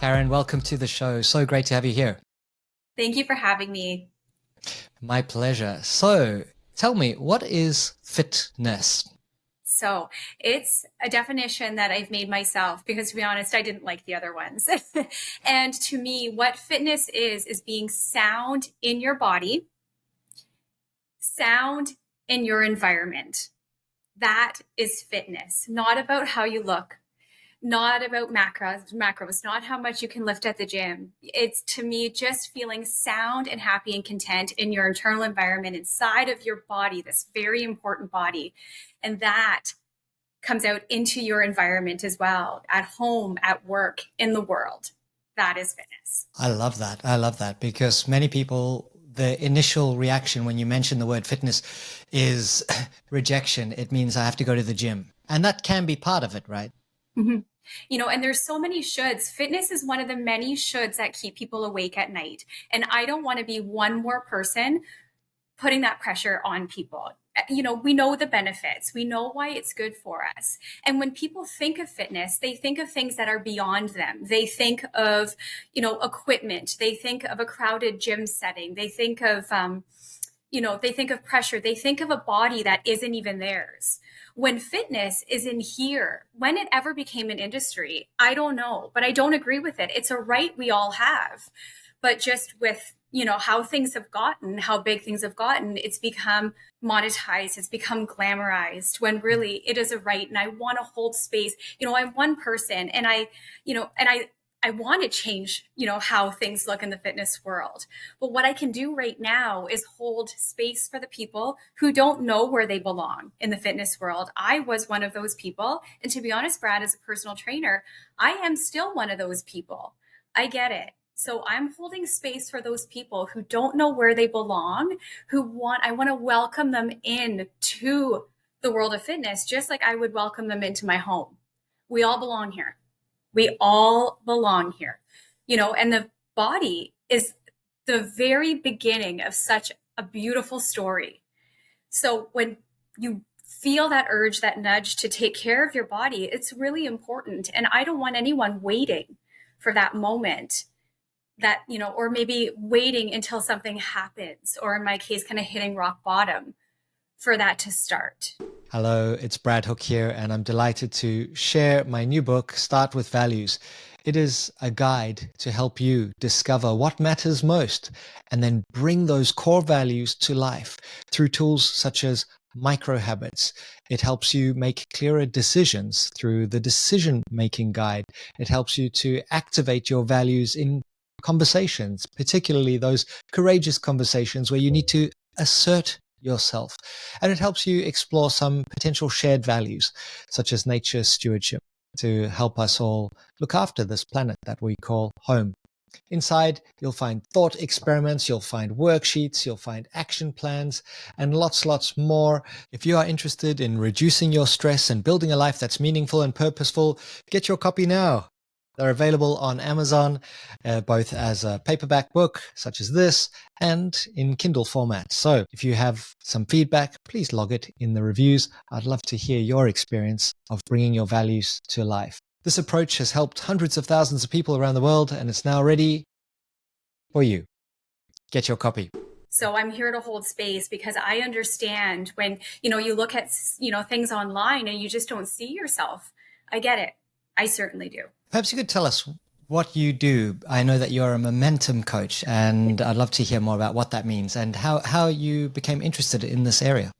Caren, welcome to the show. So great to have you here. Thank you for having me. My pleasure. So tell me, what is fitness? So it's a definition that I've made myself because, to be honest, I didn't like the other ones. And to me, what fitness is being sound in your body, sound in your environment. That is fitness, not about how you look, not about macros, not how much you can lift at the gym. It's, to me, just feeling sound and happy and content in your internal environment inside of your body, this very important body. And that comes out into your environment as well, at home, at work, in the world. That is fitness. I love that. I love that because many people, the initial reaction when you mention the word fitness is rejection. It means I have to go to the gym. And that can be part of it, right? Mm-hmm. And there's so many shoulds. Fitness is one of the many shoulds that keep people awake at night. And I don't want to be one more person putting that pressure on people. We know the benefits. We know why it's good for us. And when people think of fitness, they think of things that are beyond them. They think of, equipment. They think of a crowded gym setting. They think of, they think of pressure. They think of a body that isn't even theirs. When fitness is in here, when it ever became an industry, I don't know, but I don't agree with it. It's a right we all have. But just with how things have gotten, how big things have gotten, it's become monetized, it's become glamorized when really it is a right. And I want to hold space. I'm one person and I want to change, how things look in the fitness world. But what I can do right now is hold space for the people who don't know where they belong in the fitness world. I was one of those people. And to be honest, Brad, as a personal trainer, I am still one of those people. I get it. So I'm holding space for those people who don't know where they belong, I want to welcome them in to the world of fitness, just like I would welcome them into my home. We all belong here. We all belong here, and the body is the very beginning of such a beautiful story. So when you feel that urge, that nudge to take care of your body, it's really important. And I don't want anyone waiting for that moment that, or maybe waiting until something happens, or in my case, kind of hitting rock bottom for that to start. Hello, it's Brad Hook here, and I'm delighted to share my new book, Start with Values. It is a guide to help you discover what matters most and then bring those core values to life through tools such as micro habits. It helps you make clearer decisions through the decision making guide. It helps you to activate your values in conversations, particularly those courageous conversations where you need to assert yourself. And it helps you explore some potential shared values, such as nature stewardship, to help us all look after this planet that we call home. Inside, you'll find thought experiments, you'll find worksheets, you'll find action plans, and lots more. If you are interested in reducing your stress and building a life that's meaningful and purposeful, get your copy now. They're available on Amazon, both as a paperback book, such as this, and in Kindle format. So if you have some feedback, please log it in the reviews. I'd love to hear your experience of bringing your values to life. This approach has helped hundreds of thousands of people around the world, and it's now ready for you. Get your copy. So I'm here to hold space because I understand when, you look at, things online and you just don't see yourself. I get it. I certainly do. Perhaps you could tell us what you do. I know that you're a momentum coach, and I'd love to hear more about what that means and how you became interested in this area.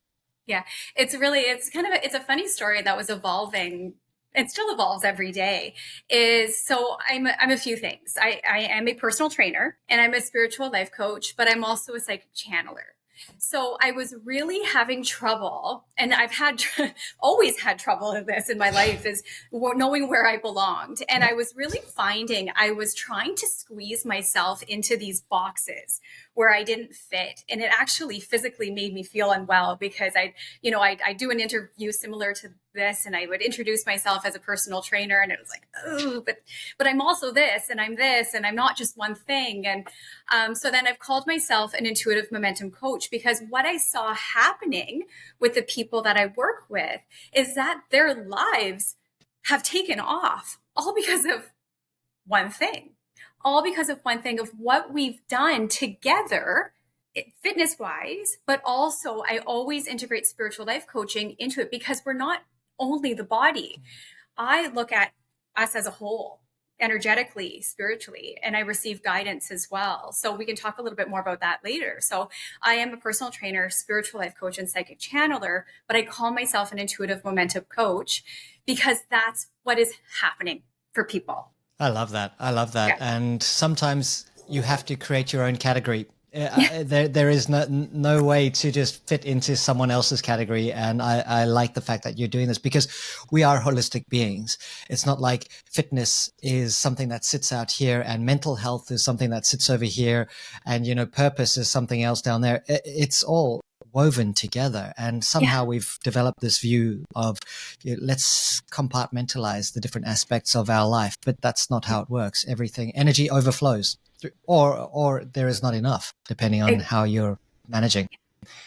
Yeah, it's a funny story that was evolving and still evolves every day. I'm a few things. I am a personal trainer and I'm a spiritual life coach, but I'm also a psychic channeler. So I was really having trouble, and I've had always had trouble in this in my life, is knowing where I belonged. And I was really finding I was trying to squeeze myself into these boxes where I didn't fit. And it actually physically made me feel unwell because I do an interview similar to this, and I would introduce myself as a personal trainer, and it was like, oh, but I'm also this, and I'm not just one thing. And so then I've called myself an intuitive momentum coach because what I saw happening with the people that I work with is that their lives have taken off all because of one thing, all because of one thing of what we've done together, fitness wise, but also I always integrate spiritual life coaching into it because we're not only the body. I look at us as a whole, energetically, spiritually, and I receive guidance as well. So we can talk a little bit more about that later. So I am a personal trainer, spiritual life coach, and psychic channeler, but I call myself an intuitive momentum coach because that's what is happening for people. I love that. I love that. Yeah. And sometimes you have to create your own category. There is no way to just fit into someone else's category. And I like the fact that you're doing this because we are holistic beings. It's not like fitness is something that sits out here and mental health is something that sits over here. And, purpose is something else down there. It's all woven together. And somehow we've developed this view of let's compartmentalize the different aspects of our life. But that's not how it works. Energy overflows. Or there is not enough, depending on how you're managing.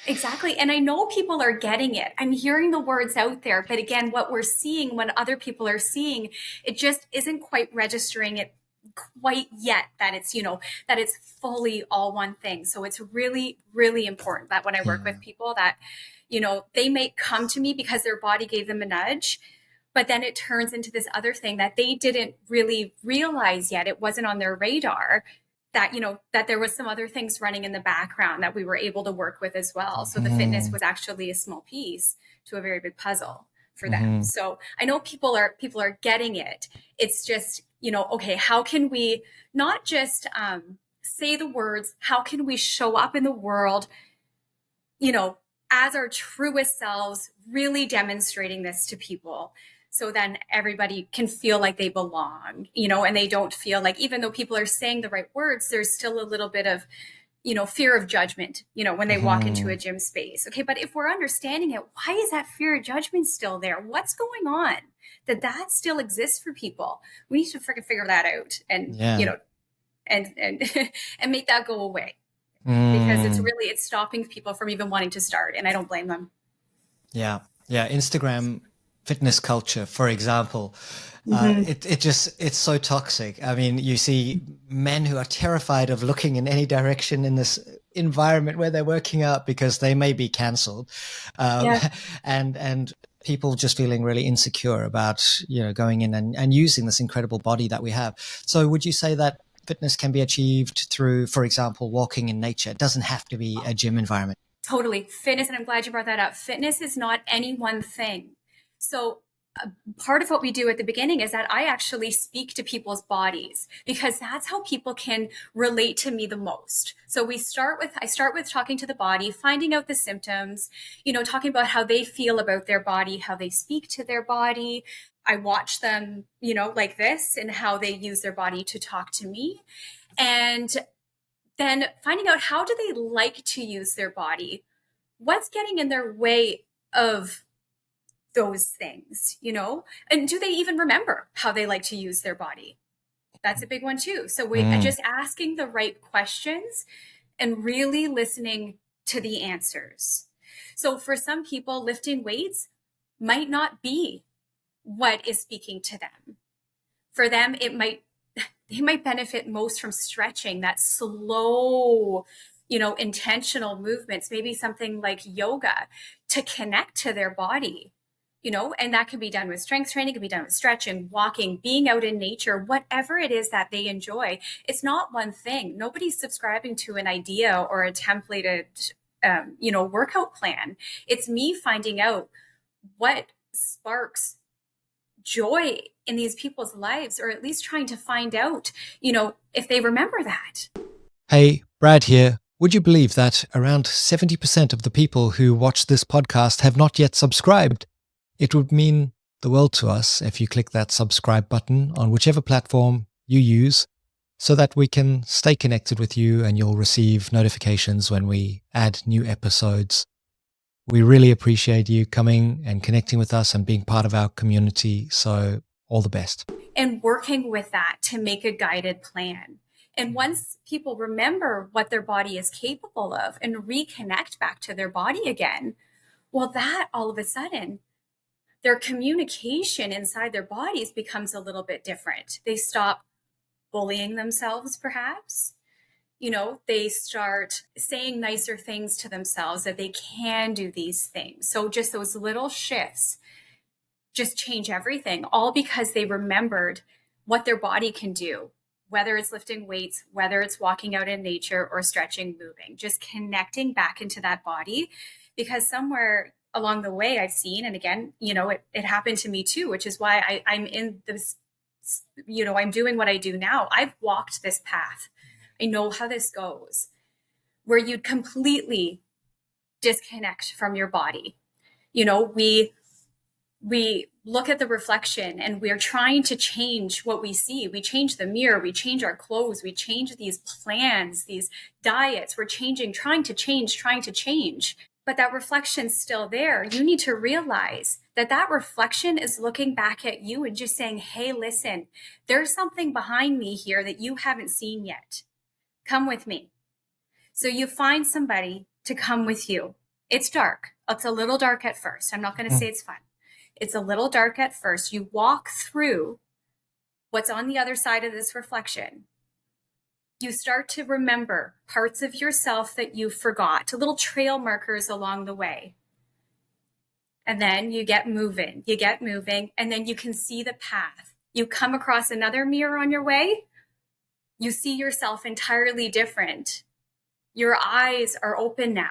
Exactly. And I know people are getting it. I'm hearing the words out there. But again, what we're seeing, what other people are seeing, it just isn't quite registering it quite yet that it's, that it's fully all one thing. So it's really, really important that when I work with people that, they may come to me because their body gave them a nudge. But then it turns into this other thing that they didn't really realize yet. It wasn't on their radar that, that there was some other things running in the background that we were able to work with as well. So the fitness was actually a small piece to a very big puzzle for them. So I know people are getting it. It's just, okay, how can we not just say the words, how can we show up in the world, as our truest selves, really demonstrating this to people. So then everybody can feel like they belong, and they don't feel like, even though people are saying the right words, there's still a little bit of, fear of judgment, when they walk into a gym space. Okay. But if we're understanding it, why is that fear of judgment still there? What's going on that still exists for people? We need to freaking figure that out and, and make that go away because it's stopping people from even wanting to start. And I don't blame them. Yeah. Yeah. Instagram fitness culture, for example, it's so toxic. I mean, you see men who are terrified of looking in any direction in this environment where they're working out because they may be cancelled, and people just feeling really insecure about going in and using this incredible body that we have. So, would you say that fitness can be achieved through, for example, walking in nature? It doesn't have to be a gym environment. Totally, fitness, and I'm glad you brought that up. Fitness is not any one thing. So part of what we do at the beginning is that I actually speak to people's bodies because that's how people can relate to me the most. So I start with talking to the body, finding out the symptoms, talking about how they feel about their body, how they speak to their body. I watch them, like this and how they use their body to talk to me. And then finding out how do they like to use their body? What's getting in their way of those things, and do they even remember how they like to use their body? That's a big one too. So we're just asking the right questions and really listening to the answers. So for some people, lifting weights might not be what is speaking to them. For them, they might benefit most from stretching, that slow, intentional movements, maybe something like yoga to connect to their body. And that can be done with strength training, can be done with stretching, walking, being out in nature, whatever it is that they enjoy. It's not one thing. Nobody's subscribing to an idea or a templated, workout plan. It's me finding out what sparks joy in these people's lives, or at least trying to find out, if they remember that. Hey, Brad here. Would you believe that around 70% of the people who watch this podcast have not yet subscribed? It would mean the world to us if you click that subscribe button on whichever platform you use so that we can stay connected with you and you'll receive notifications when we add new episodes. We really appreciate you coming and connecting with us and being part of our community. So all the best. And working with that to make a guided plan. And once people remember what their body is capable of and reconnect back to their body again, well, that all of a sudden, their communication inside their bodies becomes a little bit different. They stop bullying themselves, perhaps. They start saying nicer things to themselves, that they can do these things. So just those little shifts just change everything, all because they remembered what their body can do, whether it's lifting weights, whether it's walking out in nature or stretching, moving, just connecting back into that body. Because somewhere along the way I've seen, and again, it happened to me too, which is why I'm in this, I'm doing what I do now. I've walked this path. I know how this goes, where you'd completely disconnect from your body. We look at the reflection and we're trying to change what we see. We change the mirror, we change our clothes, we change these plans, these diets. We're trying to change. But that reflection's still there. You need to realize that reflection is looking back at you and just saying, hey, listen, there's something behind me here that you haven't seen yet. Come with me. So you find somebody to come with you. It's dark. It's a little dark at first. I'm not going to say it's fun. It's a little dark at first. You walk through what's on the other side of this reflection. You start to remember parts of yourself that you forgot, little trail markers along the way. And then you get moving, and then you can see the path. You come across another mirror on your way. You see yourself entirely different. Your eyes are open now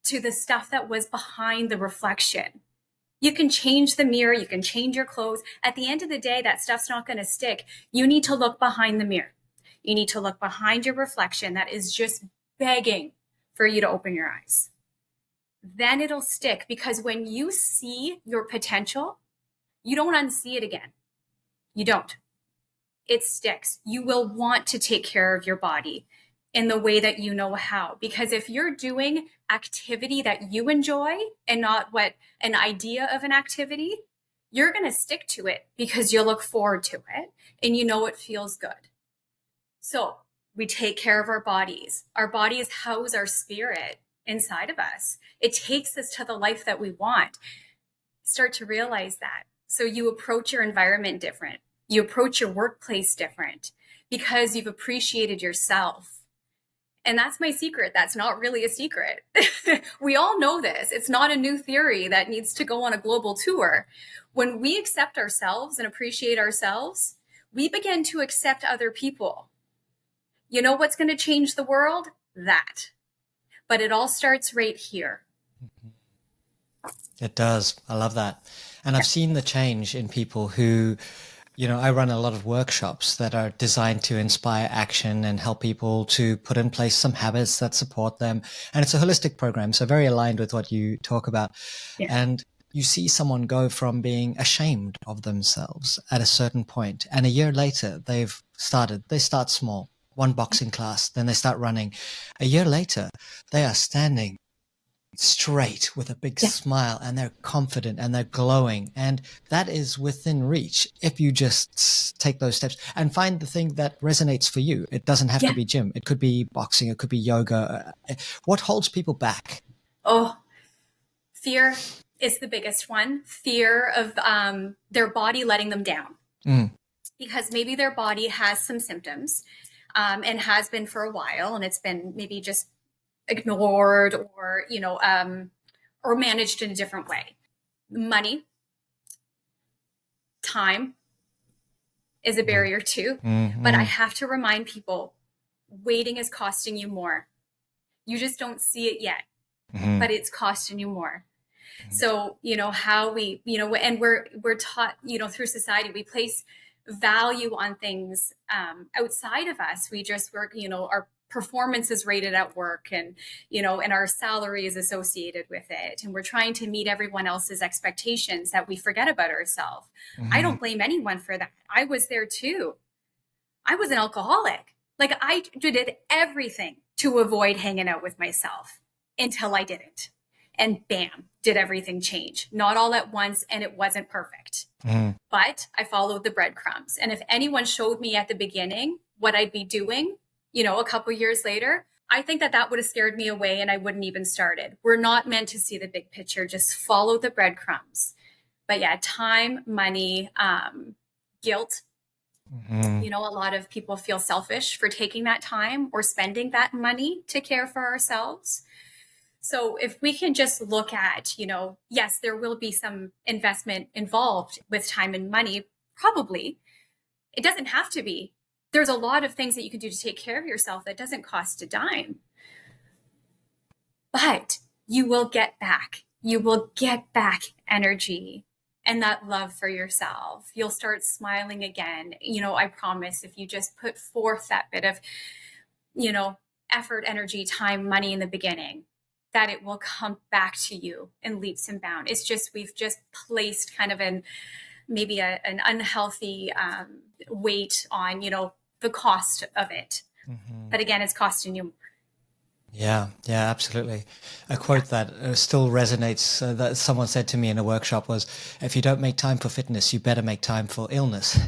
to the stuff that was behind the reflection. You can change the mirror. You can change your clothes. At the end of the day, that stuff's not going to stick. You need to look behind the mirror. You need to look behind your reflection that is just begging for you to open your eyes. Then it'll stick, because when you see your potential, you don't unsee it again. You don't. It sticks. You will want to take care of your body in the way that you know how. Because if you're doing activity that you enjoy and not what an idea of an activity, you're going to stick to it because you look forward to it and you know it feels good. So we take care of our bodies. Our bodies house our spirit inside of us. It takes us to the life that we want. Start to realize that. So you approach your environment different. You approach your workplace different because you've appreciated yourself. And that's my secret. That's not really a secret. We all know this. It's not a new theory that needs to go on a global tour. When we accept ourselves and appreciate ourselves, we begin to accept other people. You know what's going to change the world? That. But it all starts right here. It does. I love that. And I've seen the change in people who, I run a lot of workshops that are designed to inspire action and help people to put in place some habits that support them. And it's a holistic program, so very aligned with what you talk about. Yeah. And you see someone go from being ashamed of themselves at a certain point, and a year later, they start small, one boxing class, then they start running. A year later, they are standing straight with a big smile, and they're confident and they're glowing, and that is within reach if you just take those steps and find the thing that resonates for you. It doesn't have to be gym. It could be boxing. It could be yoga. What holds people back? Fear is the biggest one. Fear of their body letting them down, because maybe their body has some symptoms and has been for a while, and it's been maybe just ignored or managed in a different way. Money, time is a barrier too. But I have to remind people, waiting is costing you more. You just don't see it yet, but it's costing you more. So, how we, and we're taught, through society, we place value on things outside of us. We just work, our performance is rated at work, and and our salary is associated with it, and we're trying to meet everyone else's expectations that we forget about ourselves. I don't blame anyone for that. I was there too. I was an alcoholic. Like, I did everything to avoid hanging out with myself until I didn't, and bam, did everything change. Not all at once, and it wasn't perfect, but I followed the breadcrumbs. And if anyone showed me at the beginning what I'd be doing, a couple years later, I think that would have scared me away, and I wouldn't even started. We're not meant to see the big picture. Just follow the breadcrumbs. But time, money, guilt Mhm. You know, a lot of people feel selfish for taking that time or spending that money to care for ourselves. So if we can just look at, you know, yes, there will be some investment involved with time and money, probably. It doesn't have to be. There's a lot of things that you can do to take care of yourself that doesn't cost a dime. But you will get back. You will get back energy and that love for yourself. You'll start smiling again. You know, I promise if you just put forth that bit of, you know, effort, energy, time, money in the beginning, that it will come back to you in leaps and bounds. It's just, we've just placed kind of maybe an unhealthy weight on, you know, the cost of it. Mhm. But again, it's costing you. Yeah, yeah, absolutely. A quote that still resonates that someone said to me in a workshop was, "If you don't make time for fitness, you better make time for illness."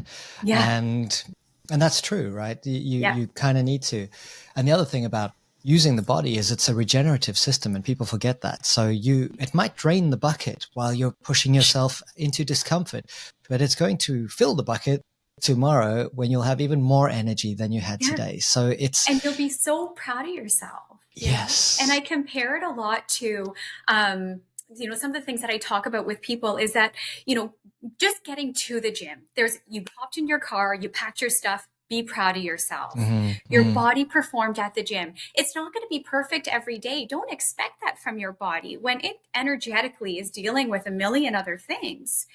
Yeah. And that's true, right? Yeah. You kind of need to. And the other thing about using the body is it's a regenerative system, and people forget that. So it might drain the bucket while you're pushing yourself into discomfort, but it's going to fill the bucket tomorrow when you'll have even more energy than you had Yeah. today. So And you'll be so proud of yourself. You know? And I compare it a lot to, you know, some of the things that I talk about with people is that, you know, just getting to the gym, you hopped in your car, you packed your stuff, be proud of yourself. Your body performed at the gym. It's not going to be perfect every day. Don't expect that from your body when it energetically is dealing with a million other things.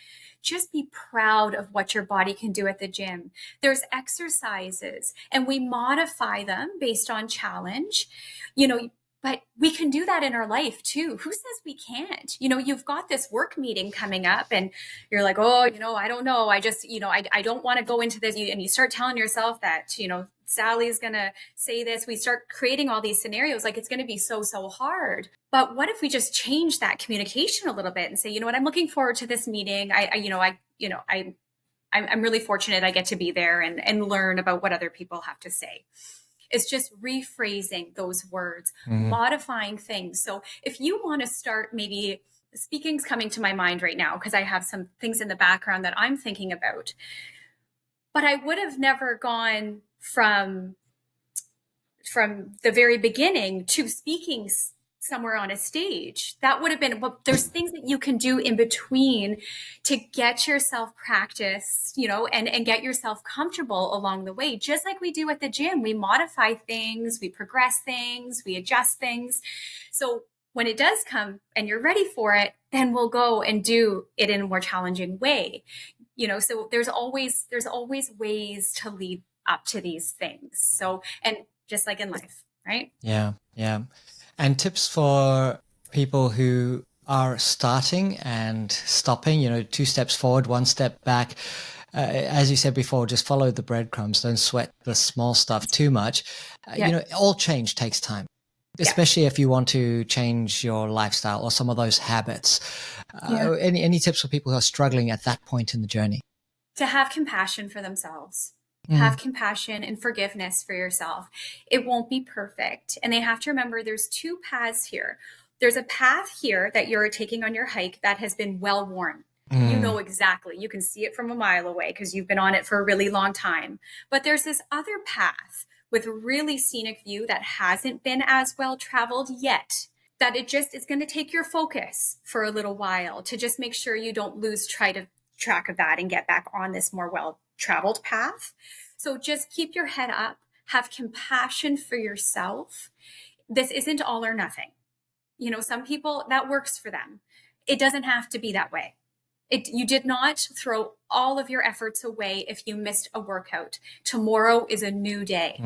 Just be proud of what your body can do at the gym. There's exercises and we modify them based on challenge, you know, but we can do that in our life too. Who says we can't? You know, you've got this work meeting coming up and you're like, oh, you know, I don't know. I just, you know, I don't want to go into this. And you start telling yourself that, you know, Sally's going to say this. We start creating all these scenarios like it's going to be so hard. But what if we just change that communication a little bit and say, you know what, I'm looking forward to this meeting. I'm really fortunate I get to be there and learn about what other people have to say. It's just rephrasing those words, modifying things. So if you want to start, maybe speaking's coming to my mind right now because I have some things in the background that I'm thinking about. But I would have never gone from the very beginning to speaking somewhere on a stage. That would have been, well, there's things that you can do in between to get yourself practice, you know, and get yourself comfortable along the way. Just like we do at the gym, we modify things, we progress things, we adjust things. So when it does come and you're ready for it, then we'll go and do it in a more challenging way. You know, so there's always ways to lead up to these things. So, and just like in life, right? Yeah, yeah. And tips for people who are starting and stopping, you know, 2 steps forward, 1 step back. As you said before, just follow the breadcrumbs. Don't sweat the small stuff too much. You know, all change takes time, especially if you want to change your lifestyle or some of those habits. Any tips for people who are struggling at that point in the journey? To have compassion for themselves. Have compassion and forgiveness for yourself. It won't be perfect. And they have to remember there's 2 paths here. There's a path here that you're taking on your hike that has been well worn. You know exactly. You can see it from a mile away because you've been on it for a really long time. But there's this other path with really scenic view that hasn't been as well traveled yet. That it's going to take your focus for a little while to just make sure you don't lose track of that and get back on this more well-traveled path. So just keep your head up, have compassion for yourself. This isn't all or nothing. You know, some people that works for them. It doesn't have to be that way. You did not throw all of your efforts away if you missed a workout. Tomorrow is a new day.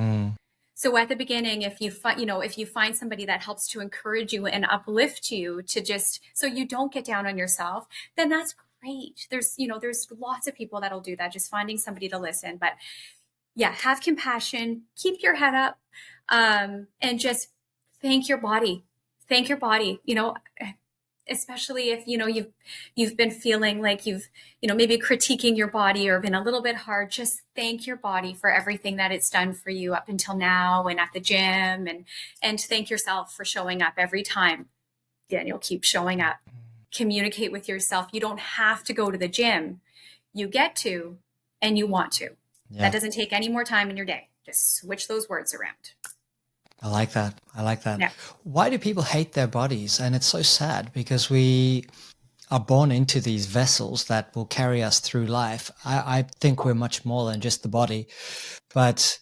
So at the beginning, if you find somebody that helps to encourage you and uplift you to just, so you don't get down on yourself, then that's great. There's lots of people that'll do that, just finding somebody to listen. But yeah, have compassion, keep your head up, and just thank your body. Thank your body, you know, especially if, you know, you've been feeling like maybe critiquing your body or been a little bit hard. Just thank your body for everything that it's done for you up until now and at the gym, and thank yourself for showing up every time. Then you'll keep showing up. Communicate with yourself. You don't have to go to the gym. You get to, and you want to. That Yeah. doesn't take any more time in your day. Just switch those words around. I like that. I like that. Yeah. Why do people hate their bodies? And it's so sad because we are born into these vessels that will carry us through life. I think we're much more than just the body, but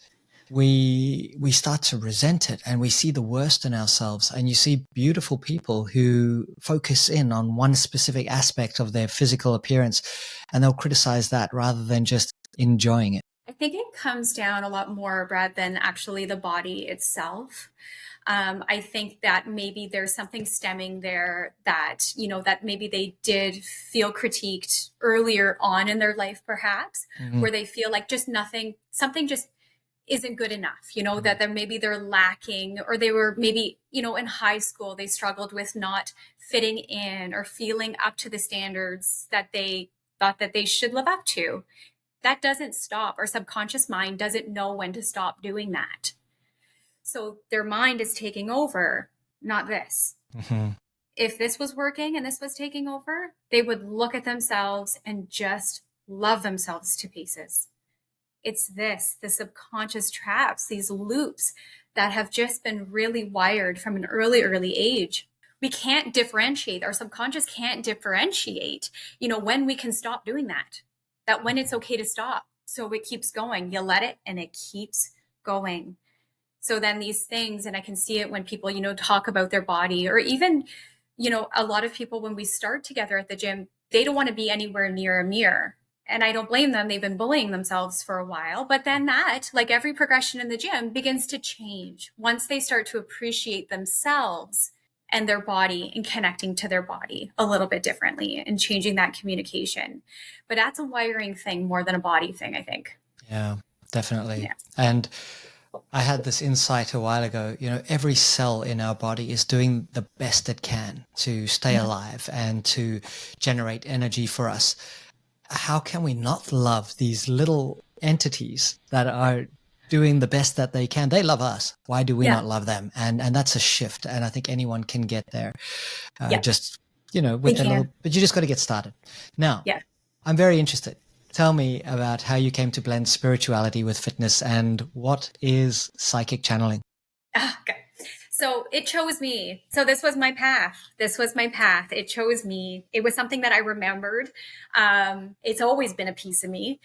we start to resent it and we see the worst in ourselves. And you see beautiful people who focus in on one specific aspect of their physical appearance and they'll criticize that rather than just enjoying it. I think it comes down a lot more, Brad, than actually the body itself. I think that maybe there's something stemming there that, that maybe they did feel critiqued earlier on in their life, perhaps, where they feel like just something just isn't good enough, that maybe they're lacking, or they were maybe, in high school, they struggled with not fitting in or feeling up to the standards that they thought that they should live up to. That doesn't stop. Our subconscious mind doesn't know when to stop doing that. So their mind is taking over, not this. Mm-hmm. If this was working and this was taking over, they would look at themselves and just love themselves to pieces. It's the subconscious traps, these loops that have just been really wired from an early age. We can't differentiate. Our subconscious can't differentiate, when we can stop doing that when it's okay to stop. So it keeps going. You let it and it keeps going. So then these things, and I can see it when people, talk about their body, or even, a lot of people, when we start together at the gym, they don't want to be anywhere near a mirror. And I don't blame them. They've been bullying themselves for a while. But then that, like every progression in the gym, begins to change once they start to appreciate themselves and their body and connecting to their body a little bit differently and changing that communication. But that's a wiring thing more than a body thing, I think. Yeah, definitely. Yeah. And I had this insight a while ago, every cell in our body is doing the best it can to stay alive and to generate energy for us. How can we not love these little entities that are doing the best that they can? They love us. Why do we not love them? And that's a shift. And I think anyone can get there. Just, with a little, but you just got to get started. Now, I'm very interested. Tell me about how you came to blend spirituality with fitness and what is psychic channeling? Okay. So it chose me. So this was my path. It chose me. It was something that I remembered. It's always been a piece of me.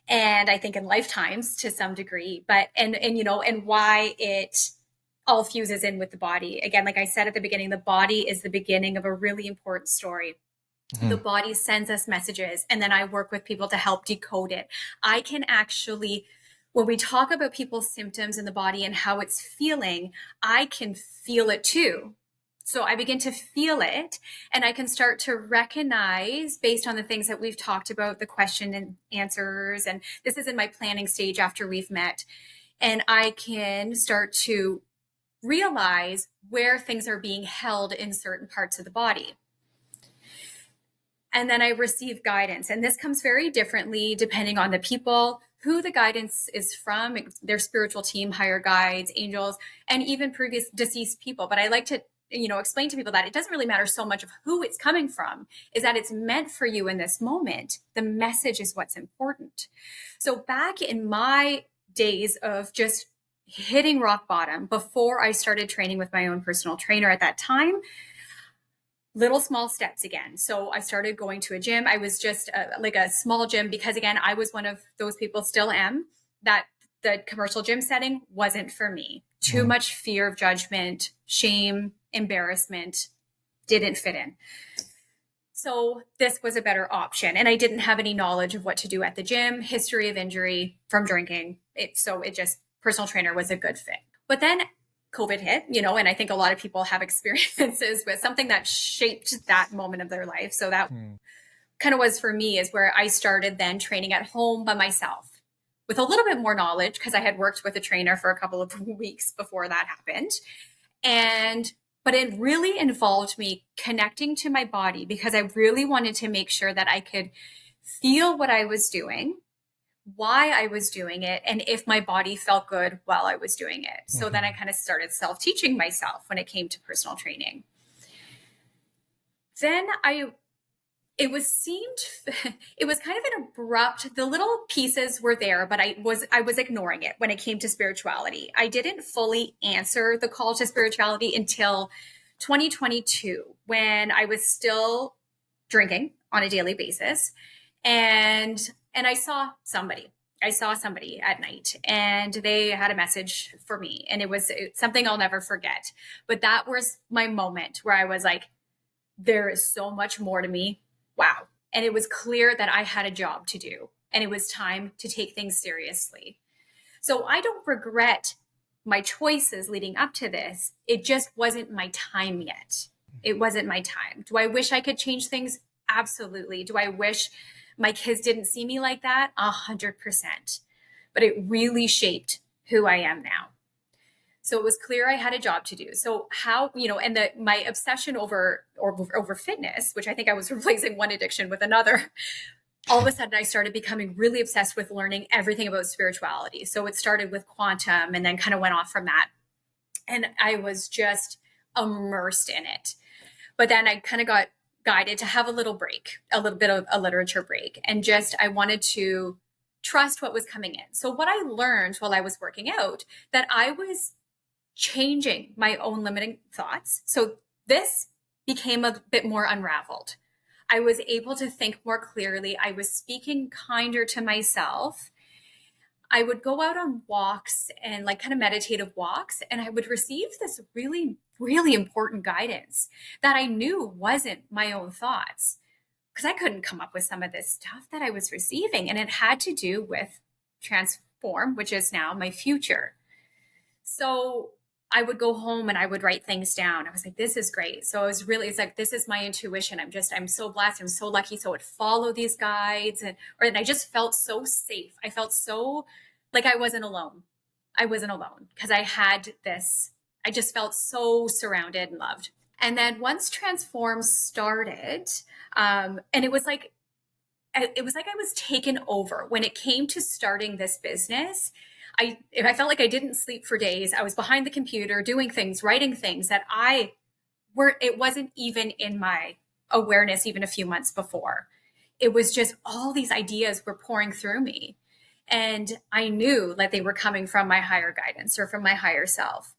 And I think in lifetimes to some degree, but, and why it all fuses in with the body. Again, like I said at the beginning, the body is the beginning of a really important story. Mm-hmm. The body sends us messages, and then I work with people to help decode it. I can actually, when we talk about people's symptoms in the body and how it's feeling, I can feel it too. So I begin to feel it, and I can start to recognize, based on the things that we've talked about, the question and answers, and this is in my planning stage after we've met, and I can start to realize where things are being held in certain parts of the body. And then I receive guidance. And this comes very differently depending on the people, who the guidance is from, their spiritual team, higher guides, angels, and even previous deceased people. But I like to, explain to people that it doesn't really matter so much of who it's coming from, is that it's meant for you in this moment. The message is what's important. So back in my days of just hitting rock bottom, before I started training with my own personal trainer at that time, little small steps again. So I started going to a gym. I was just like a small gym because, again, I was one of those people, still am, that the commercial gym setting wasn't for me. Too much fear of judgment, shame, embarrassment, didn't fit in. So this was a better option. And I didn't have any knowledge of what to do at the gym, history of injury from drinking. Personal trainer was a good fit. But then COVID hit, and I think a lot of people have experiences with something that shaped that moment of their life. So that kind of was for me, is where I started then training at home by myself with a little bit more knowledge, because I had worked with a trainer for a couple of weeks before that happened. But it really involved me connecting to my body, because I really wanted to make sure that I could feel what I was doing, why I was doing it, and if my body felt good while I was doing it. So then I kind of started self-teaching myself when it came to personal training. Then I it was seemed it was kind of an abrupt, the little pieces were there, but I was ignoring it when it came to spirituality. I didn't fully answer the call to spirituality until 2022, when I was still drinking on a daily basis, and I saw somebody at night, and they had a message for me, and it was something I'll never forget. But that was my moment where I was like, there is so much more to me. Wow. And it was clear that I had a job to do, and it was time to take things seriously. So I don't regret my choices leading up to this. It just wasn't my time yet. It wasn't my time. Do I wish I could change things? Absolutely. Do I wish my kids didn't see me like that? 100%. But it really shaped who I am now. So it was clear I had a job to do. So how, and my obsession over fitness, which I think I was replacing one addiction with another, all of a sudden I started becoming really obsessed with learning everything about spirituality. So it started with quantum and then kind of went off from that. And I was just immersed in it. But then I kind of got guided to have a little break, a little bit of a literature break. And just, I wanted to trust what was coming in. So what I learned while I was working out, that I was changing my own limiting thoughts. So this became a bit more unraveled. I was able to think more clearly. I was speaking kinder to myself. I would go out on walks and like kind of meditative walks, and I would receive this really, really important guidance that I knew wasn't my own thoughts, because I couldn't come up with some of this stuff that I was receiving. And it had to do with transform, which is now my future. So I would go home and I would write things down. I was like, this is great. So it's like, this is my intuition. I'm so blessed. I'm so lucky. So I would follow these guides, and I just felt so safe. I felt so like I wasn't alone. I wasn't alone because I had this, I just felt so surrounded and loved. And then once Transform started, and it was like I was taken over when it came to starting this business. I felt like I didn't sleep for days. I was behind the computer doing things, writing things that it wasn't even in my awareness even a few months before. It was just all these ideas were pouring through me. And I knew that they were coming from my higher guidance or from my higher self.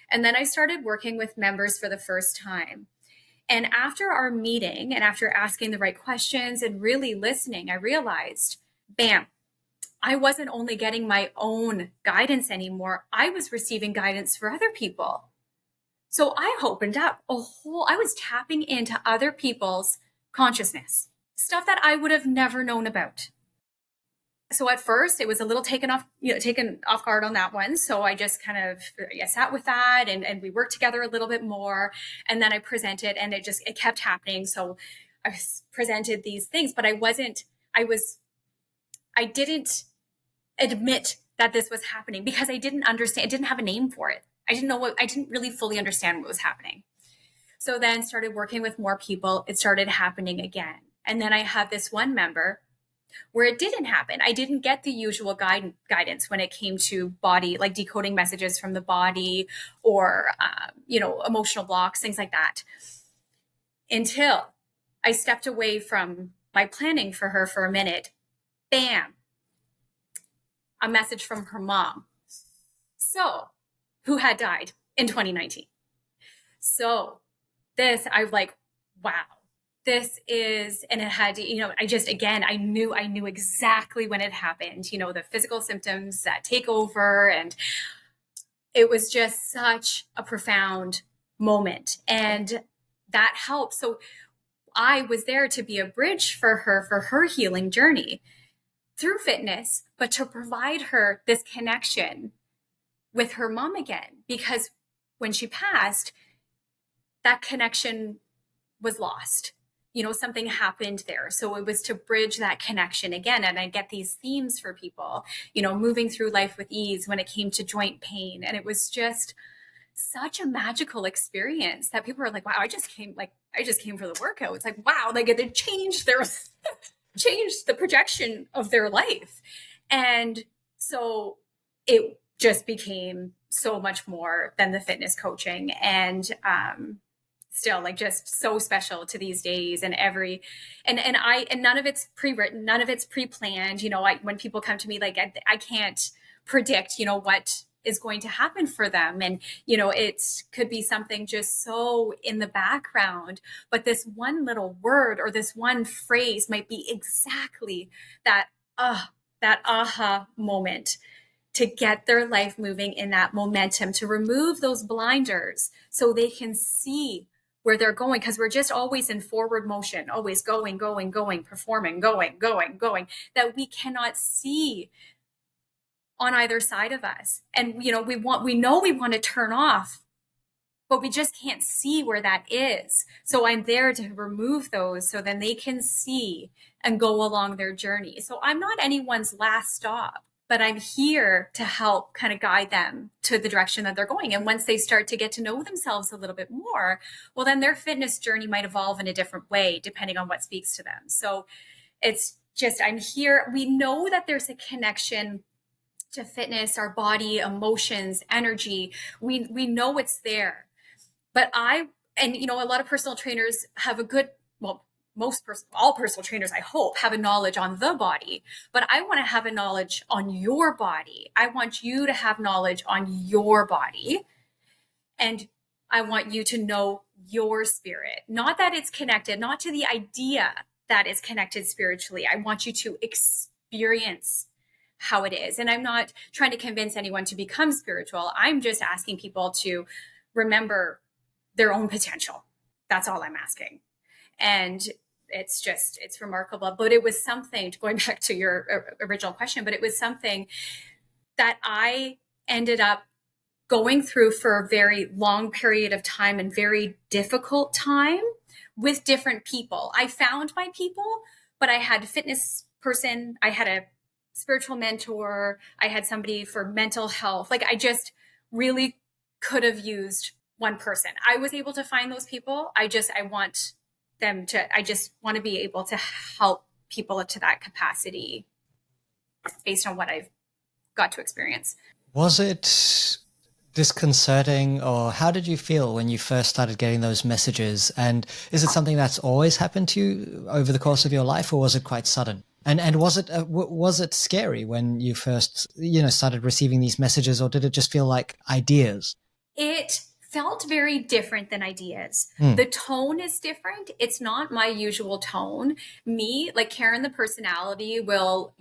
And then I started working with members for the first time. And after our meeting and after asking the right questions and really listening, I realized, bam, I wasn't only getting my own guidance anymore. I was receiving guidance for other people. So I opened up I was tapping into other people's consciousness, stuff that I would have never known about. So at first it was a little taken off guard on that one. So I just kind of sat with that and we worked together a little bit more. And then I presented, and it kept happening. So I presented these things, but I didn't admit that this was happening because I didn't understand. I didn't have a name for it. I didn't really fully understand what was happening. So then started working with more people. It started happening again. And then I had this one member where it didn't happen. I didn't get the usual guidance when it came to body, like decoding messages from the body or, emotional blocks, things like that, until I stepped away from my planning for her for a minute. Bam, a message from her mom. So, who had died in 2019. So this, I was like, wow, this is, and it had to, I knew exactly when it happened, the physical symptoms that take over. And it was just such a profound moment. And that helped. So I was there to be a bridge for her healing journey through fitness, but to provide her this connection with her mom again, because when she passed, that connection was lost. Something happened there. So it was to bridge that connection again. And I get these themes for people, moving through life with ease when it came to joint pain. And it was just such a magical experience that people were like, wow, I just came for the workout. It's like, wow, it changed the projection of their life. And so it just became so much more than the fitness coaching. And still, like, just so special to these days. And none of it's pre-written, none of it's pre-planned. When people come to me, like, I can't predict, what is going to happen for them. And, it could be something just so in the background, but this one little word or this one phrase might be exactly that aha moment to get their life moving in that momentum, to remove those blinders so they can see where they're going. Because we're just always in forward motion, always going, performing, going, that we cannot see on either side of us. And, we know we want to turn off, but we just can't see where that is. So I'm there to remove those so then they can see and go along their journey. So I'm not anyone's last stop, but I'm here to help kind of guide them to the direction that they're going. And once they start to get to know themselves a little bit more, well, then their fitness journey might evolve in a different way, depending on what speaks to them. So it's just, I'm here. We know that there's a connection to fitness, our body, emotions, energy. We know it's there. But a lot of personal trainers have all personal trainers, I hope, have a knowledge on the body, but I want to have a knowledge on your body. I want you to have knowledge on your body. And I want you to know your spirit, not that it's connected, not to the idea that it's connected spiritually. I want you to experience how it is. And I'm not trying to convince anyone to become spiritual. I'm just asking people to remember their own potential. That's all I'm asking. And it's remarkable. But it was something, going back to your original question, but it was something that I ended up going through for a very long period of time and very difficult time with different people. I found my people, but I had a fitness person, I had a spiritual mentor, I had somebody for mental health. Like, I just really could have used one person. I was able to find those people. I just want to be able to help people to that capacity based on what I've got to experience. Was it disconcerting, or how did you feel when you first started getting those messages? And is it something that's always happened to you over the course of your life, or was it quite sudden? And was it scary when you first, started receiving these messages, or did it just feel like ideas? It felt very different than ideas. The tone is different. It's not my usual tone. Me, like Caren, the personality, will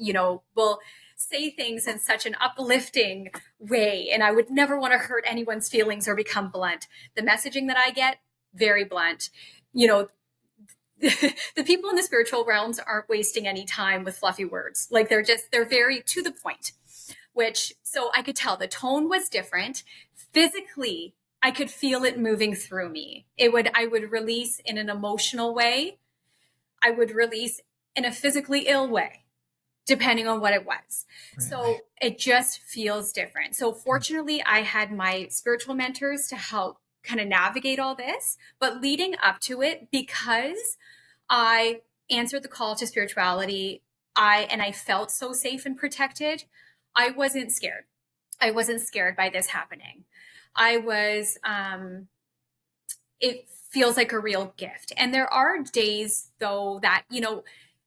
say things in such an uplifting way. And I would never want to hurt anyone's feelings or become blunt. The messaging that I get, very blunt. The people in the spiritual realms aren't wasting any time with fluffy words. Like, they're very to the point, so I could tell the tone was different. Physically, I could feel it moving through me. I would release in an emotional way. I would release in a physically ill way, depending on what it was. Really? So it just feels different. So fortunately, I had my spiritual mentors to help kind of navigate all this. But leading up to it, because I answered the call to spirituality, I felt so safe and protected, I wasn't scared. I wasn't scared by this happening. I was, it feels like a real gift. And there are days, though, that, and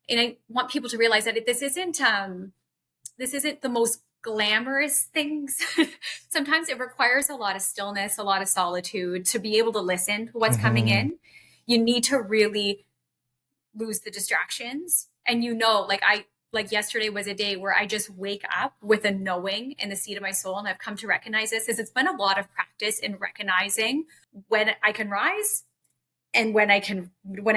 I want people to realize that this isn't the most glamorous things. Sometimes it requires a lot of stillness, a lot of solitude to be able to listen to what's coming in. You need to really lose the distractions. And like yesterday was a day where I just wake up with a knowing in the seat of my soul. And I've come to recognize this, is it's been a lot of practice in recognizing when I can rise and when I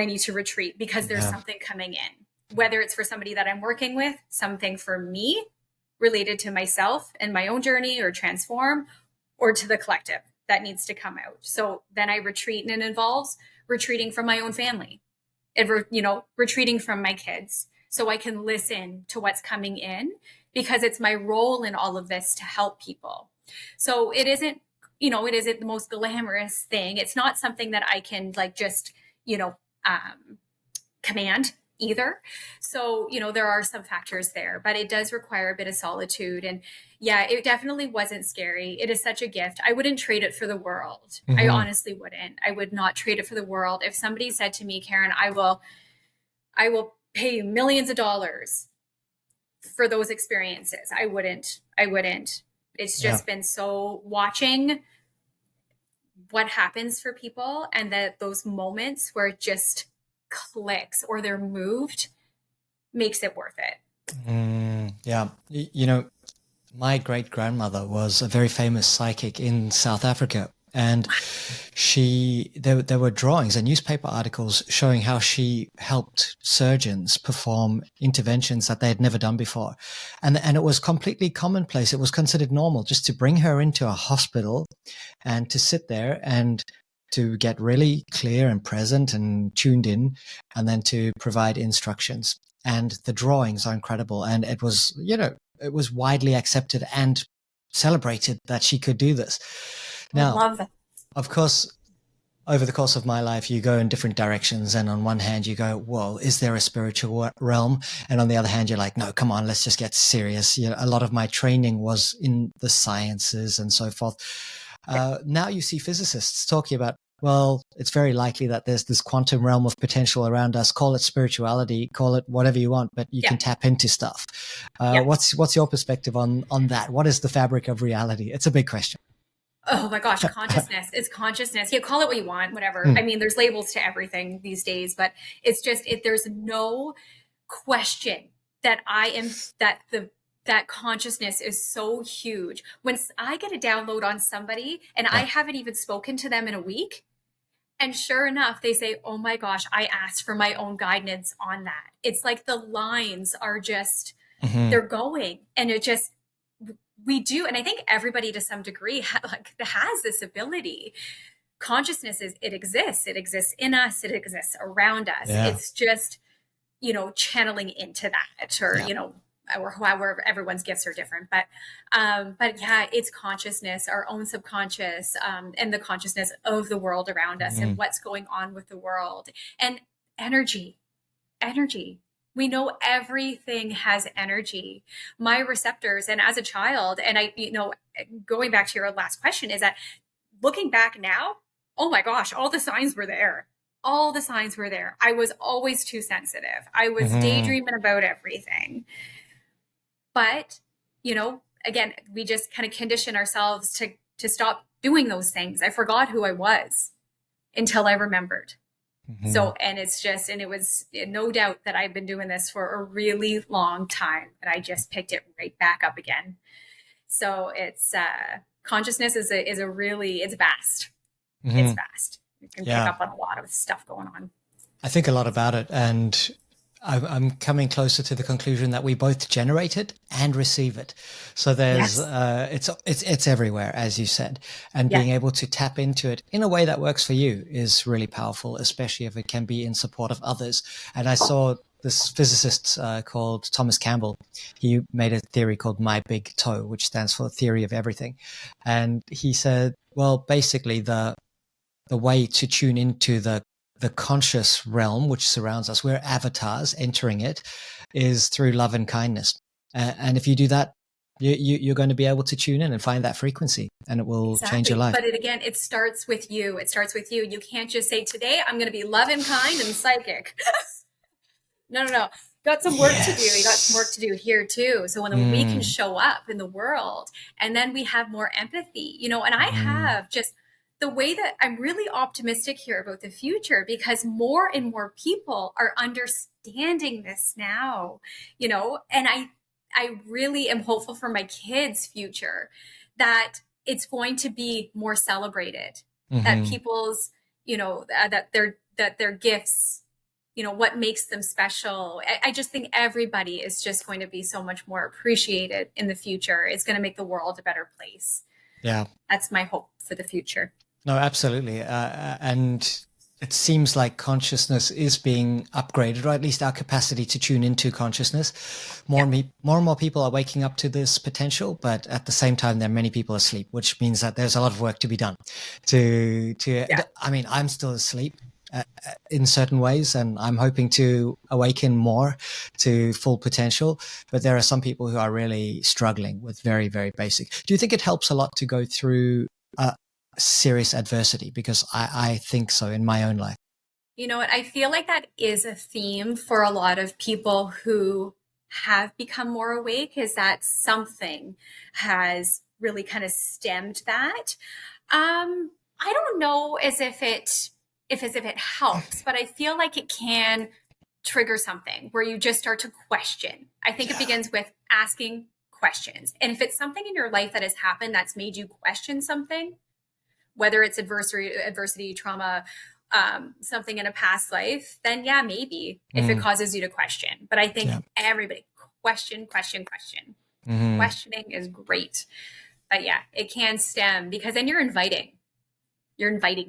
need to retreat, because there's something coming in, whether it's for somebody that I'm working with, something for me related to myself and my own journey or transform, or to the collective that needs to come out. So then I retreat, and it involves retreating from my own family, retreating from my kids, so I can listen to what's coming in, because it's my role in all of this to help people. So it isn't the most glamorous thing. It's not something that I can just, command. either. So, there are some factors there, but it does require a bit of solitude. And yeah, it definitely wasn't scary. It is such a gift. I wouldn't trade it for the world. I honestly wouldn't. I would not trade it for the world. If somebody said to me, Caren, I will pay you millions of dollars for those experiences, I wouldn't. It's just been so watching what happens for people, and that those moments where it just clicks or they're moved makes it worth it. Yeah. My great grandmother was a very famous psychic in South Africa. And there were drawings and newspaper articles showing how she helped surgeons perform interventions that they had never done before. And it was completely commonplace. It was considered normal just to bring her into a hospital and to sit there and to get really clear and present and tuned in, and then to provide instructions. And the drawings are incredible. And it was widely accepted and celebrated that she could do this. Now, I love that. Of course, over the course of my life, you go in different directions. And on one hand, you go, well, is there a spiritual realm? And on the other hand, you're like, no, come on, let's just get serious. A lot of my training was in the sciences and so forth. Now you see physicists talking about, well, it's very likely that there's this quantum realm of potential around us. Call it spirituality, call it whatever you want, but you can tap into stuff. What's your perspective on that? What is the fabric of reality? It's a big question. Oh my gosh, consciousness. It's consciousness. You call it what you want, whatever. I mean, there's labels to everything these days, but it's just, there's no question that that consciousness is so huge. When I get a download on somebody and I haven't even spoken to them in a week, and sure enough, they say, oh my gosh, I asked for my own guidance on that. It's like the lines are just, they're going, and it just, we do. And I think everybody to some degree has this ability. Consciousness it exists in us. It exists around us. Yeah. It's just, channeling into that, or, or however, everyone's gifts are different, but yeah, it's consciousness, our own subconscious, and the consciousness of the world around us, and what's going on with the world, and energy. We know everything has energy. My receptors, and as a child, and going back to your last question, is that looking back now, oh my gosh, all the signs were there. I was always too sensitive. I was daydreaming about everything. But, again, we just kind of condition ourselves to stop doing those things. I forgot who I was until I remembered. So, and it was no doubt that I've been doing this for a really long time, and I just picked it right back up again. So it's, consciousness is it's vast. It's vast. You can pick up on a lot of stuff going on. I think a lot about it, and I'm coming closer to the conclusion that we both generate it and receive it. So there's, it's everywhere, as you said, and being able to tap into it in a way that works for you is really powerful, especially if it can be in support of others. And I saw this physicist called Thomas Campbell. He made a theory called My Big Toe, which stands for theory of everything. And he said, well, basically the way to tune into the conscious realm which surrounds us, we're avatars entering it, is through love and kindness. And if you do that, you're going to be able to tune in and find that frequency, and it will change your life. But it starts with you. You can't just say, today I'm going to be love and kind and psychic. No. Got some work to do. You got some work to do here too. So when we can show up in the world, and then we have more empathy, and I have just the way that I'm really optimistic here about the future, because more and more people are understanding this now, and I really am hopeful for my kids' future, that it's going to be more celebrated, that people's, that their gifts, what makes them special. I just think everybody is just going to be so much more appreciated in the future. It's going to make the world a better place. Yeah. That's my hope for the future. No, absolutely. And it seems like consciousness is being upgraded, or at least our capacity to tune into consciousness. More and more people are waking up to this potential, but at the same time, there are many people asleep, which means that there's a lot of work to be done. I mean, I'm still asleep, in certain ways, and I'm hoping to awaken more to full potential. But there are some people who are really struggling with very, very basic. Do you think it helps a lot to go through serious adversity? Because I think so in my own life. You know what? I feel like that is a theme for a lot of people who have become more awake, is that something has really kind of stemmed that. I don't know as if it helps, but I feel like it can trigger something where you just start to question. I think it begins with asking questions. And if it's something in your life that has happened that's made you question something, whether it's adversity, trauma, something in a past life, then yeah, maybe if it causes you to question. But I think everybody question. Questioning is great. But yeah, it can stem, because then you're inviting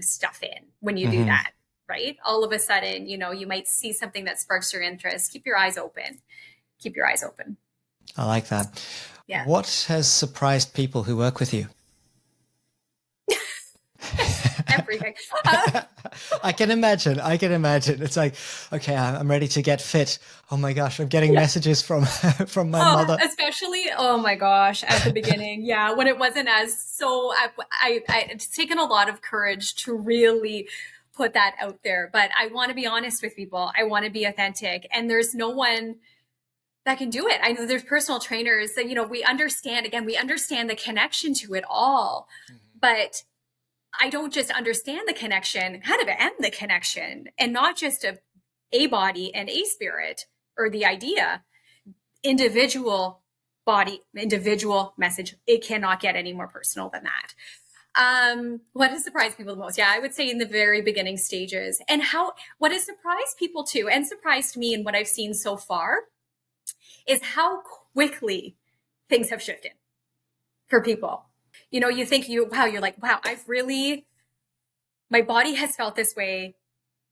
stuff in when you do that, right? All of a sudden, you might see something that sparks your interest. Keep your eyes open. I like that. Yeah. What has surprised people who work with you? Everything. I can imagine. It's like, okay, I'm ready to get fit. Oh my gosh, I'm getting messages from my mother. Especially, oh my gosh, at the beginning. Yeah, when it wasn't it's taken a lot of courage to really put that out there. But I want to be honest with people. I want to be authentic. And there's no one that can do it. I know there's personal trainers that, we understand the connection to it all. But I don't just understand the connection, how to end the connection, and not just a body and a spirit, or the idea, individual body, individual message. It cannot get any more personal than that. What has surprised people the most? Yeah, I would say in the very beginning stages. And what has surprised people too, and surprised me, and what I've seen so far, is how quickly things have shifted for people. You think you're like, wow, my body has felt this way,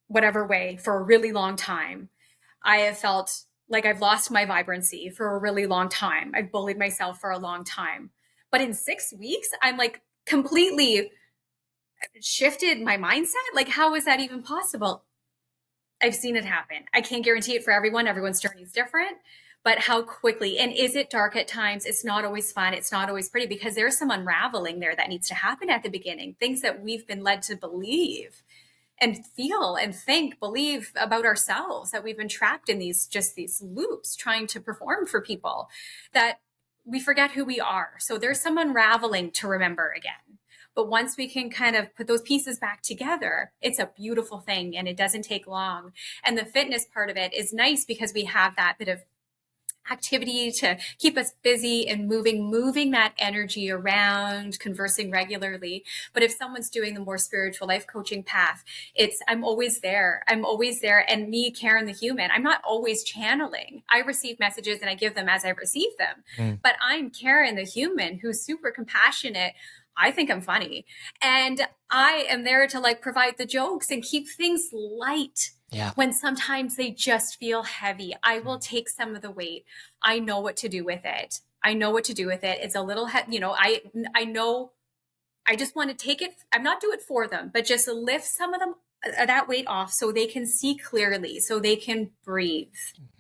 whatever way, for a really long time. I have felt like I've lost my vibrancy for a really long time. I've bullied myself for a long time. But in 6 weeks, I'm like completely shifted my mindset. Like, how is that even possible? I've seen it happen. I can't guarantee it for everyone. Everyone's journey is different. But how quickly, and is it dark at times? It's not always fun. It's not always pretty, because there's some unraveling there that needs to happen at the beginning. Things that we've been led to believe and feel and believe about ourselves, that we've been trapped in these loops trying to perform for people, that we forget who we are. So there's some unraveling to remember again. But once we can kind of put those pieces back together, it's a beautiful thing, and it doesn't take long. And the fitness part of it is nice, because we have that bit of activity to keep us busy and moving that energy around, conversing regularly. But if someone's doing the more spiritual life coaching path, I'm always there. And me, Caren the human, I'm not always channeling. I receive messages and I give them as I receive them. But I'm Caren the human, who's super compassionate. I think I'm funny. And I am there to provide the jokes and keep things light. Yeah. When sometimes they just feel heavy, I will take some of the weight. I know what to do with it. It's a little, I know, I just want to take it. I'm not do it for them, but just lift some of them, that weight off, so they can see clearly, so they can breathe.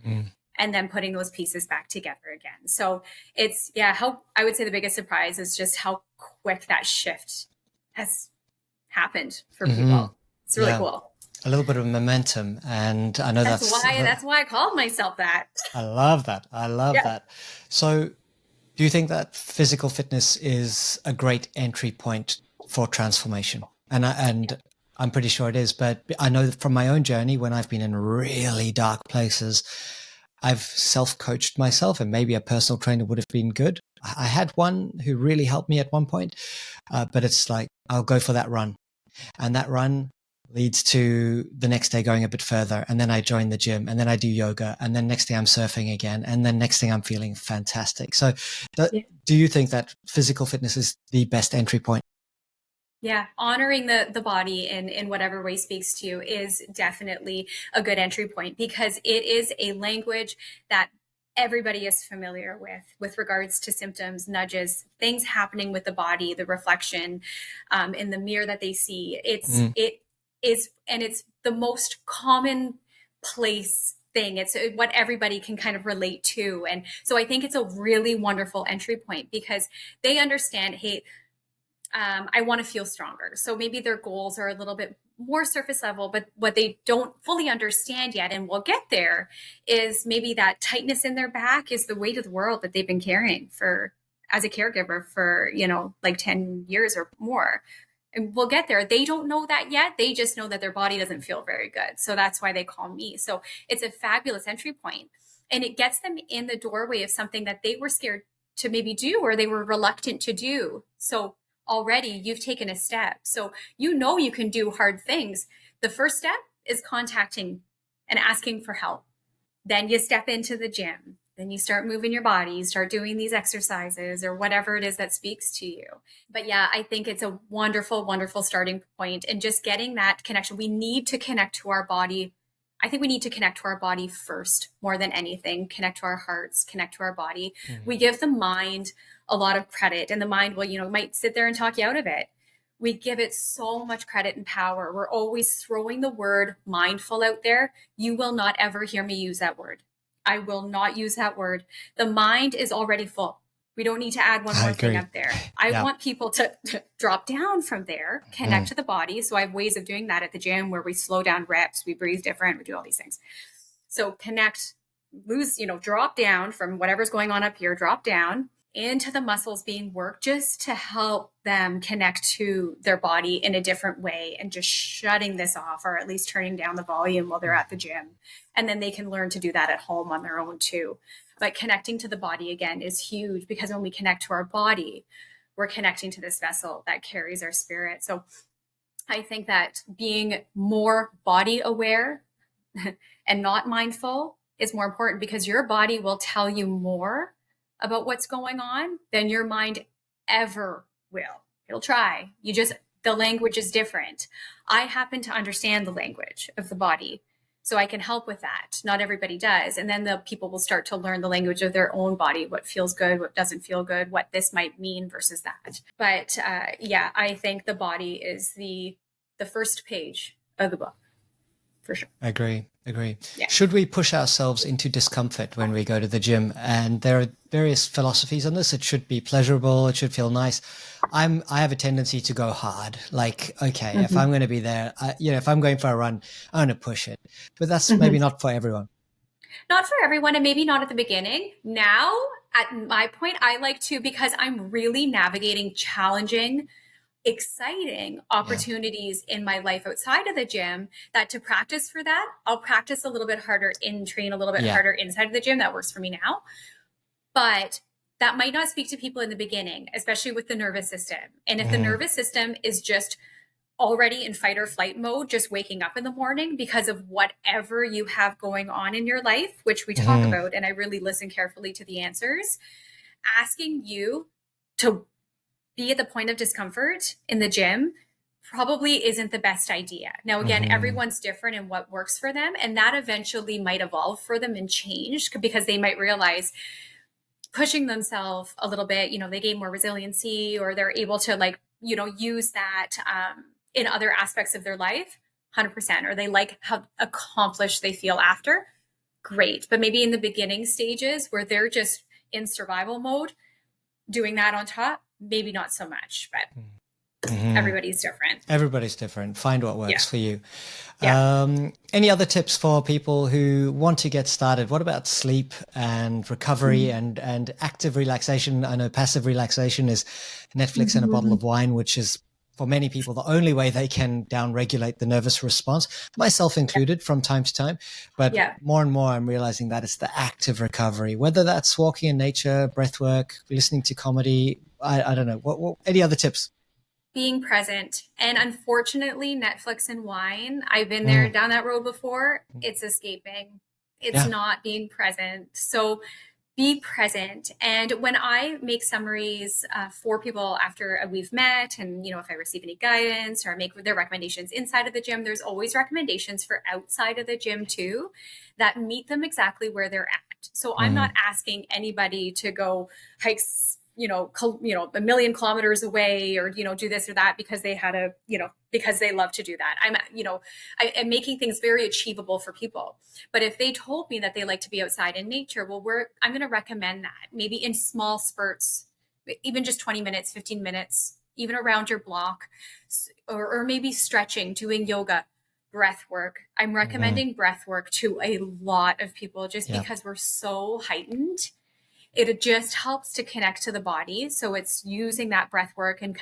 And then putting those pieces back together again. So it's, how I would say the biggest surprise is just how quick that shift has happened for people. It's really cool. A little bit of momentum, and I know that's why I called myself that. I love that. That. So, do you think that physical fitness is a great entry point for transformation? And I'm pretty sure it is. But I know that from my own journey, when I've been in really dark places, I've self-coached myself, and maybe a personal trainer would have been good. I had one who really helped me at one point, but it's like, I'll go for that run, and that run leads to the next day going a bit further. And then I join the gym, and then I do yoga, and then next day I'm surfing again. And then next thing I'm feeling fantastic. So do you think that physical fitness is the best entry point? Yeah, honoring the body in whatever way speaks to you is definitely a good entry point, because it is a language that everybody is familiar with regards to symptoms, nudges, things happening with the body, the reflection in the mirror that they see. It's the most commonplace thing. It's what everybody can kind of relate to. And so I think it's a really wonderful entry point because they understand, hey, I want to feel stronger. So maybe their goals are a little bit more surface level, but what they don't fully understand yet, and we'll get there, is maybe that tightness in their back is the weight of the world that they've been carrying for as a caregiver for, like 10 years or more. And we'll get there. They don't know that yet. They just know that their body doesn't feel very good. So that's why they call me. So it's a fabulous entry point. And it gets them in the doorway of something that they were scared to maybe do or they were reluctant to do. So already you've taken a step. So you can do hard things. The first step is contacting and asking for help. Then you step into the gym. Then you start moving your body, you start doing these exercises or whatever it is that speaks to you. But yeah, I think it's a wonderful, wonderful starting point. And just getting that connection, we need to connect to our body. I think we need to connect to our body first, more than anything, connect to our hearts, connect to our body. Mm-hmm. We give the mind a lot of credit, and the mind will, might sit there and talk you out of it. We give it so much credit and power. We're always throwing the word mindful out there. You will not ever hear me use that word. I will not use that word. The mind is already full. We don't need to add one more thing up there. I want people to drop down from there, connect to the body. So I have ways of doing that at the gym where we slow down reps, we breathe different, we do all these things. So connect, drop down from whatever's going on up here, drop down into the muscles being worked just to help them connect to their body in a different way and just shutting this off or at least turning down the volume while they're at the gym. And then they can learn to do that at home on their own too. But connecting to the body again is huge because when we connect to our body, we're connecting to this vessel that carries our spirit. So I think that being more body aware and not mindful is more important because your body will tell you more about what's going on than your mind ever will. It'll try. The language is different. I happen to understand the language of the body, so I can help with that. Not everybody does. And then the people will start to learn the language of their own body, what feels good, what doesn't feel good, what this might mean versus that. But I think the body is the first page of the book, for sure. Agree. Yeah. Should we push ourselves into discomfort when we go to the gym? And there are various philosophies on this. It should be pleasurable. It should feel nice. I have a tendency to go hard. Like, okay, if I'm going to be there, if I'm going for a run, I'm going to push it. But that's maybe not for everyone. Not for everyone, and maybe not at the beginning. Now, at my point, I like to, because I'm really navigating challenging, exciting opportunities in my life outside of the gym, that to practice for that, I'll practice a little bit harder and train a little bit harder inside of the gym. That works for me now. But that might not speak to people in the beginning, especially with the nervous system. And if the nervous system is just already in fight or flight mode, just waking up in the morning because of whatever you have going on in your life, which we talk about, and I really listen carefully to the answers, asking you to be at the point of discomfort in the gym probably isn't the best idea. Now, again, everyone's different in what works for them, and that eventually might evolve for them and change because they might realize pushing themselves a little bit, they gain more resiliency, or they're able to use that in other aspects of their life, 100%, or they like how accomplished they feel after. Great. But maybe in the beginning stages where they're just in survival mode, doing that on top, maybe not so much, but everybody's different. Everybody's different. Find what works for you. Yeah. Any other tips for people who want to get started? What about sleep and recovery and active relaxation? I know passive relaxation is Netflix and a bottle of wine, which is for many people the only way they can down-regulate the nervous response, myself included from time to time. But more and more I'm realizing that it's the active recovery, whether that's walking in nature, breath work, listening to comedy. I don't know. What any other tips? Being present. And unfortunately, Netflix and wine, I've been there down that road before. It's escaping. It's not being present. So be present. And when I make summaries for people after we've met, and if I receive any guidance or make their recommendations inside of the gym, there's always recommendations for outside of the gym too that meet them exactly where they're at. So I'm not asking anybody to go hike a million kilometers away, or, do this or that because they had because they love to do that. I'm making things very achievable for people. But if they told me that they like to be outside in nature, well, I'm going to recommend that maybe in small spurts, even just 20 minutes, 15 minutes, even around your block, or maybe stretching, doing yoga, breath work. I'm recommending breath work to a lot of people just because we're so heightened. It just helps to connect to the body. So it's using that breath work and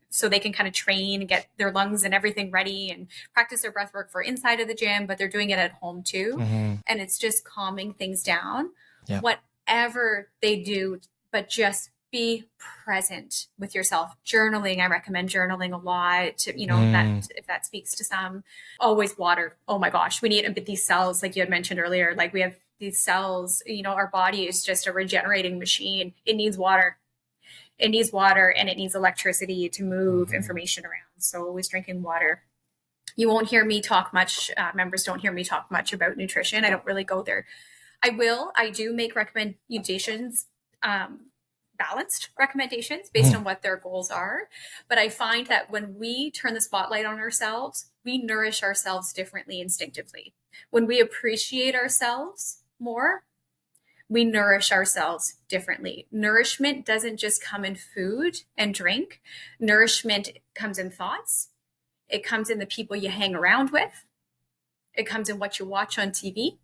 so they can kind of train and get their lungs and everything ready and practice their breath work for inside of the gym, but they're doing it at home too. And it's just calming things down, whatever they do, but just be present with yourself. Journaling, I recommend journaling a lot to, that if that speaks to some. Always water. Oh my gosh, we need these cells, like you had mentioned earlier, like we have these cells, our body is just a regenerating machine. It needs water. It needs water, and it needs electricity to move information around. So always drinking water. You won't hear me talk much. Members don't hear me talk much about nutrition. I don't really go there. I do make recommendations, balanced recommendations based on what their goals are. But I find that when we turn the spotlight on ourselves, we nourish ourselves differently instinctively. When we appreciate ourselves more, we nourish ourselves differently. Nourishment doesn't just come in food and drink. Nourishment comes in thoughts. It comes in the people you hang around with. It comes in what you watch on TV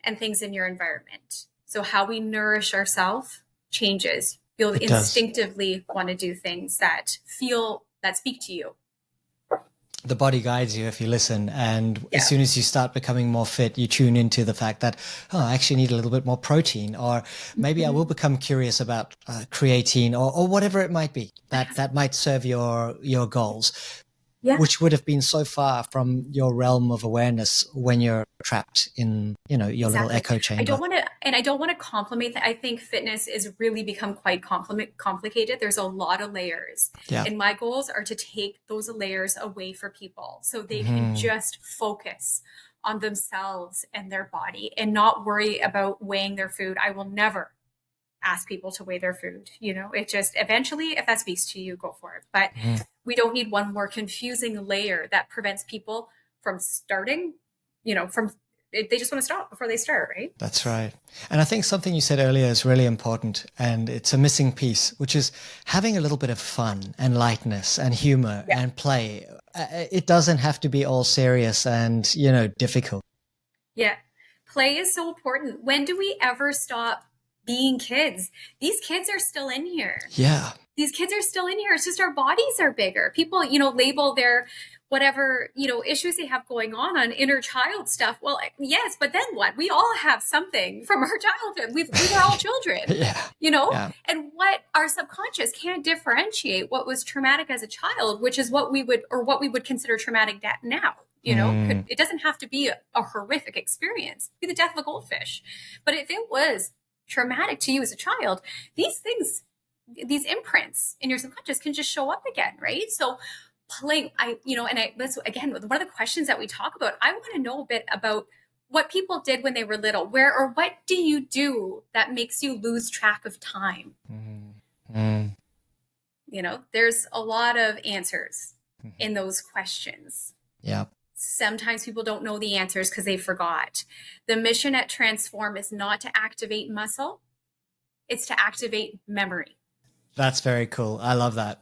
and things in your environment. So how we nourish ourselves changes. You'll instinctively want to do things that speak to you. The body guides you if you listen. And as soon as you start becoming more fit, you tune into the fact that, I actually need a little bit more protein, or maybe I will become curious about creatine or whatever it might be that might serve your goals, which would have been so far from your realm of awareness when you're trapped in, your little echo chamber. I don't want to complicate that. I think fitness is really become quite complicated. There's a lot of layers. And my goals are to take those layers away for people so they can just focus on themselves and their body and not worry about weighing their food. I will never ask people to weigh their food. It just eventually, if that speaks to you, go for it. But we don't need one more confusing layer that prevents people from starting, they just want to stop before they start, right? That's right. And I think something you said earlier is really important, and it's a missing piece, which is having a little bit of fun and lightness and humor and play. It doesn't have to be all serious and, difficult. Yeah. Play is so important. When do we ever stop being kids? These kids are still in here. Yeah. These kids are still in here. It's just our bodies are bigger. People, label their whatever, issues they have going on inner child stuff. Well, yes, but then what? We all have something from our childhood. We were all children, and what our subconscious can't differentiate what was traumatic as a child, which is what we would consider traumatic now. It doesn't have to be a horrific experience. It'd be the death of a goldfish. But if it was traumatic to you as a child, these things, these imprints in your subconscious can just show up again, right? So playing, that's again, one of the questions that we talk about. I want to know a bit about what people did when they were little. What do you do that makes you lose track of time? There's a lot of answers in those questions. Yeah. Sometimes people don't know the answers because they forgot. The mission at Transform is not to activate muscle. It's to activate memory. That's very cool. I love that.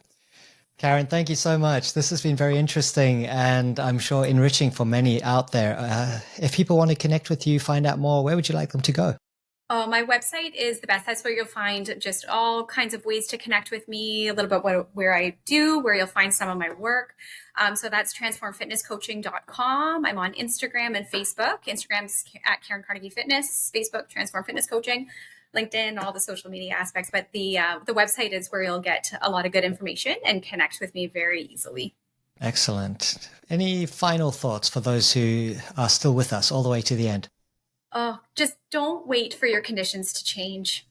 Caren, thank you so much. This has been very interesting and I'm sure enriching for many out there. If people want to connect with you, find out more, where would you like them to go? My website is the best. That's where you'll find just all kinds of ways to connect with me, a little bit where I do, where you'll find some of my work. So that's transformfitnesscoaching.com. I'm on Instagram and Facebook. Instagram's at Caren Carnegie Fitness, Facebook, Transform Fitness Coaching, LinkedIn, all the social media aspects. But the website is where you'll get a lot of good information and connect with me very easily. Excellent. Any final thoughts for those who are still with us all the way to the end? Oh, just don't wait for your conditions to change.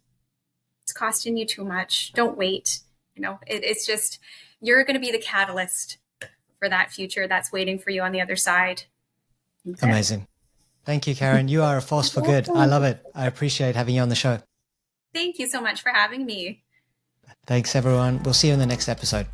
It's costing you too much. Don't wait. It's just, you're going to be the catalyst for that future that's waiting for you on the other side. Okay. Amazing. Thank you, Caren. You are a force for good. I love it. I appreciate having you on the show. Thank you so much for having me. Thanks, everyone. We'll see you in the next episode.